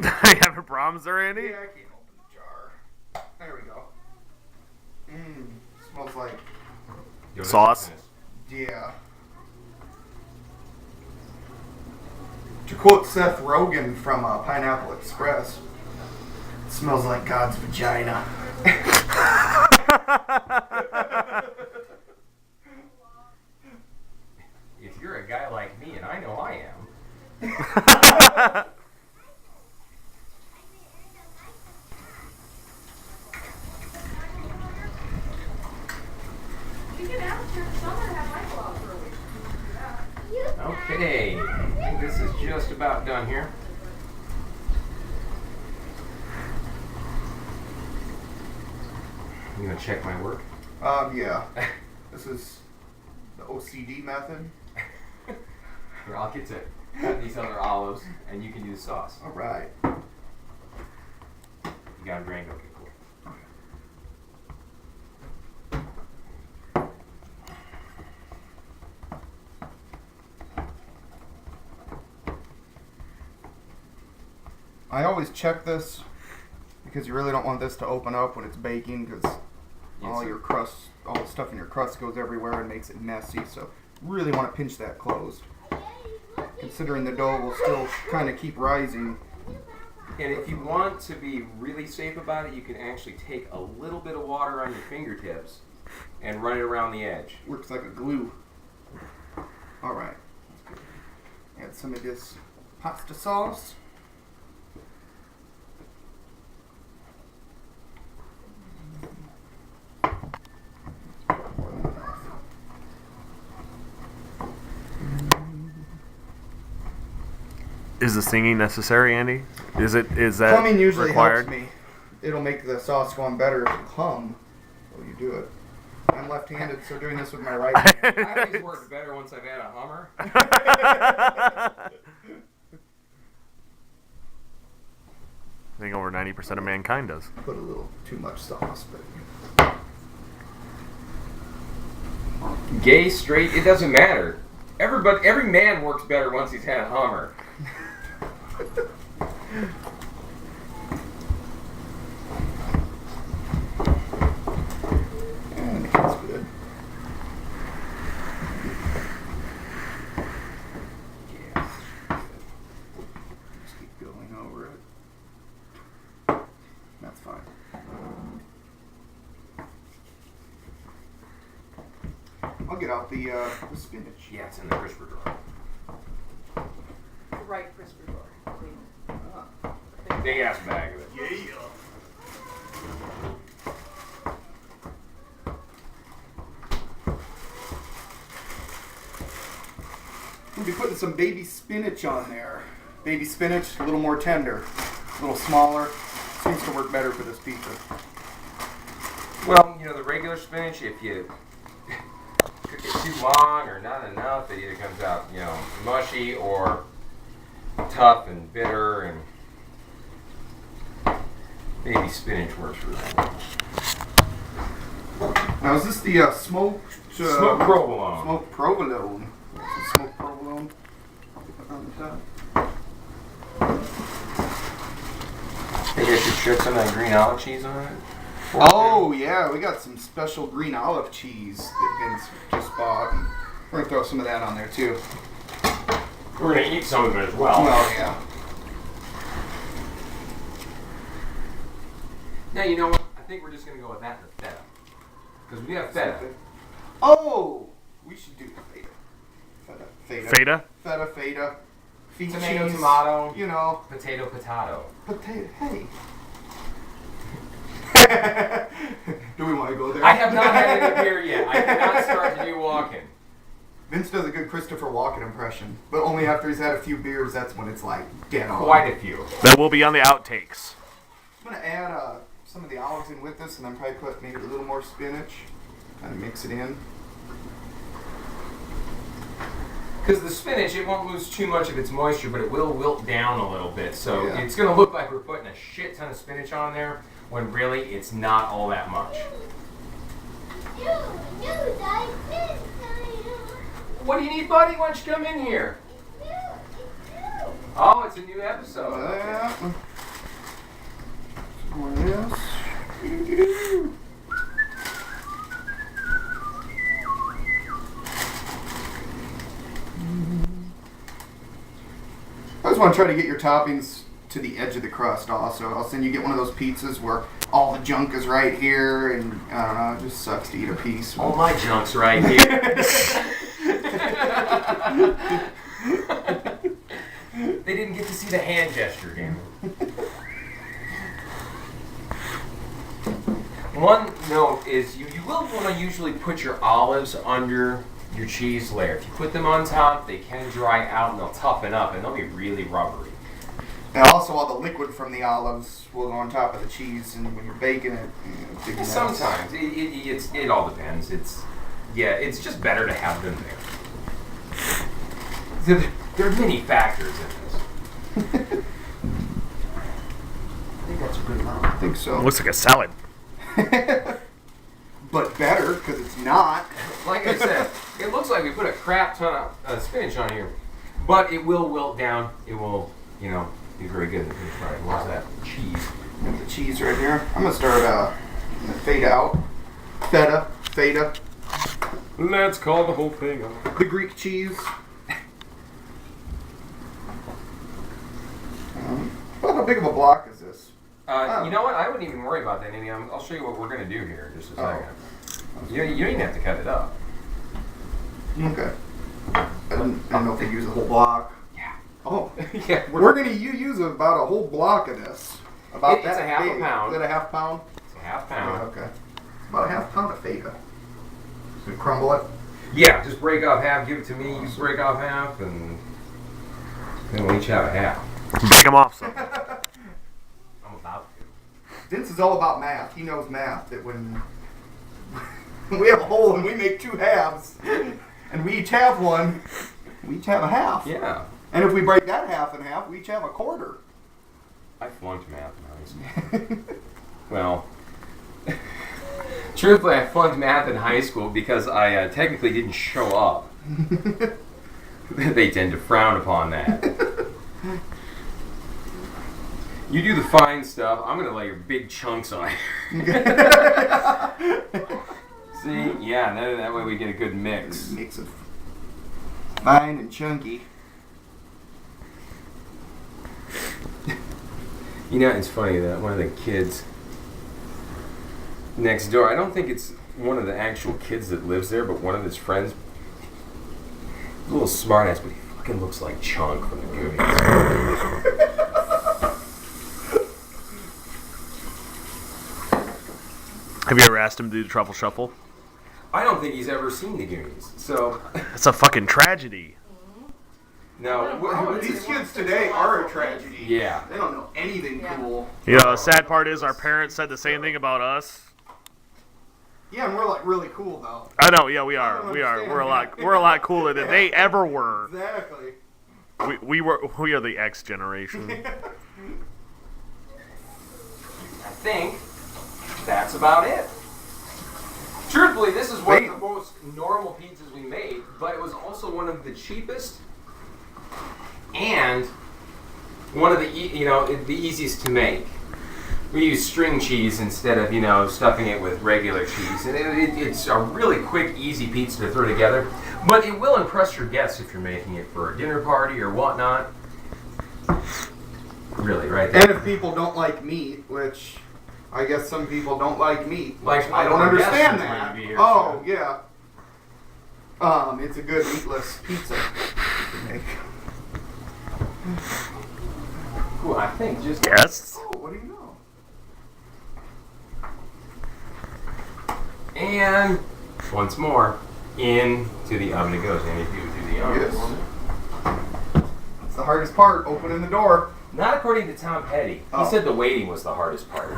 You having problems there, Andy? Yeah, I can't open the jar. There we go. Smells like... Sauce? Yeah. To quote Seth Rogen from Pineapple Express, it smells like God's vagina. If you're a guy like me, and I know I am. Okay, I think this is just about done here. You gonna check my work? Yeah. This is the OCD method. Here, I'll get to cut these other olives, and you can do the sauce. All right. You got a drink? Okay, cool. I always check this because you really don't want this to open up when it's baking because all your crust, all the stuff in your crust goes everywhere and makes it messy. So really want to pinch that closed. Considering the dough will still kind of keep rising. And if you want to be really safe about it, you can actually take a little bit of water on your fingertips and run it around the edge. Works like a glue. All right. Add some of this pasta sauce. Is the singing necessary, Andy? Is that Humming usually required? helps me. It'll make the sauce go on better if you hum while you do it. I'm left-handed, so doing this with my right hand. I always work better once I've had a hummer. I think over 90% of mankind does. Put a little too much sauce, but Gay, straight, it doesn't matter. Every man works better once he's had a hummer. and that's good. Yeah. Just keep going over it. That's fine. I'll get out the spinach. Yeah, it's in the crisper drawer. The right crisper drawer. Big ass bag of it. Yeah. We'll be putting some baby spinach on there. Baby spinach, a little more tender, a little smaller. Seems to work better for this pizza. Well, you know, the regular spinach, if you cook it too long or not enough, it either comes out, you know, mushy or tough and bitter, and baby spinach works for that. Now, is this the smoked... Smoked provolone. Smoked provolone. Some smoked provolone. I'll put that on the top. Maybe I should shred some of that green olive cheese on it. Oh, yeah, we got some special green olive cheese that Vince just bought. And we're going to throw some of that on there, too. We're going to eat some of it as well. Well, yeah. Now, you know what? I think we're just going to go with that and the feta. Because we have feta. Oh! We should do feta. Feta? Feta, feta. Feet Tomato, cheese, tomato. You know. Potato, potato. Potato. Hey. Do we want to go there? I have not had any beer yet. I cannot start to do walking. Vince does a good Christopher Walken impression, but only after he's had a few beers, that's when it's like, dead on. Quite a few. That will be on the outtakes. I'm going to add some of the olives in with this, and then probably put maybe a little more spinach. Kind of mix it in. Because the spinach, it won't lose too much of its moisture, but it will wilt down a little bit. So Yeah. it's going to look like we're putting a shit ton of spinach on there, when really it's not all that much. What do you need, buddy? Why don't you come in here? Oh, it's a new episode. Yeah. More of this. I just want to try to get your toppings to the edge of the crust also. Else then you get one of those pizzas where all the junk is right here, and I don't know, it just sucks to eat a piece. All my junk's right here. They didn't get to see the hand gesture, damn it. One note is you will want to usually put your olives under your cheese layer. If you put them on top, they can dry out and they'll toughen up and they'll be really rubbery. And also all the liquid from the olives will go on top of the cheese, and when you're baking it, it's a big mess. Sometimes it all depends. It's just better to have them there. There are many factors in this. I think that's a good amount. I think so. It looks like a salad. But better, because it's not. Like I said, it looks like we put a crap ton of spinach on here, but it will wilt down. It will, be very good. Right, what's that? Cheese. Got the cheese right here. I'm gonna start feta out. Feta. Let's call the whole thing off. The Greek cheese. About how big of a block is this? You know what? I wouldn't even worry about that, Amy. I'll show you what we're going to do here in just a second. You don't even have to cut it up. Okay. I don't know if we use a whole block. Yeah. Oh. Yeah. We're going to use about a whole block of this. About It's that a half a big. pound. Is it a half pound? It's a half Yeah, pound. okay. It's about a half pound of feta. So crumble it. Yeah, just break off half, give it to me, you break off half, and then we'll each have a half. Break them off, son. I'm about to. Vince is all about math. He knows math. That when we have a whole and we make two halves, and we each have one, we each have a half. Yeah. And if we break that half in half, we each have a quarter. I flunked math in high school. Well, truthfully, I flunked math in high school because I technically didn't show up. They tend to frown upon that. You do the fine stuff, I'm going to lay your big chunks on it. See? Yeah, that way we get a good mix. Mix of fine and chunky. It's funny that one of the kids next door, I don't think it's one of the actual kids that lives there, but one of his friends, a little smart ass, but he fucking looks like Chunk from the Goonies. Have you ever asked him to do the truffle shuffle? I don't think he's ever seen the Goonies, so It's a fucking tragedy. no. These kids today are a tragedy. Yeah. They don't know anything cool. The sad part is our parents said the same thing about us. Yeah, and we're like really cool though. I know, yeah, we I are. don't We are. understand. We're a lot cooler than they ever were. Exactly. We are the X generation. I think that's about it. Truthfully, this is one of the most normal pizzas we made, but it was also one of the cheapest and one of the the easiest to make. We use string cheese instead of stuffing it with regular cheese, and it's a really quick, easy pizza to throw together. But it will impress your guests if you're making it for a dinner party or whatnot. Really, right there. And if people don't like meat, which I guess some people don't like meat, Like I don't our guests understand are going that. to be here, Oh, so. yeah. It's a good meatless pizza to make. Cool, I think just Yes. Oh, what do you know? And once more, into the oven it goes. And if you do the oven, Yes. It's the hardest part, opening the door. not according to Tom Petty. He Oh. said the waiting was the hardest part.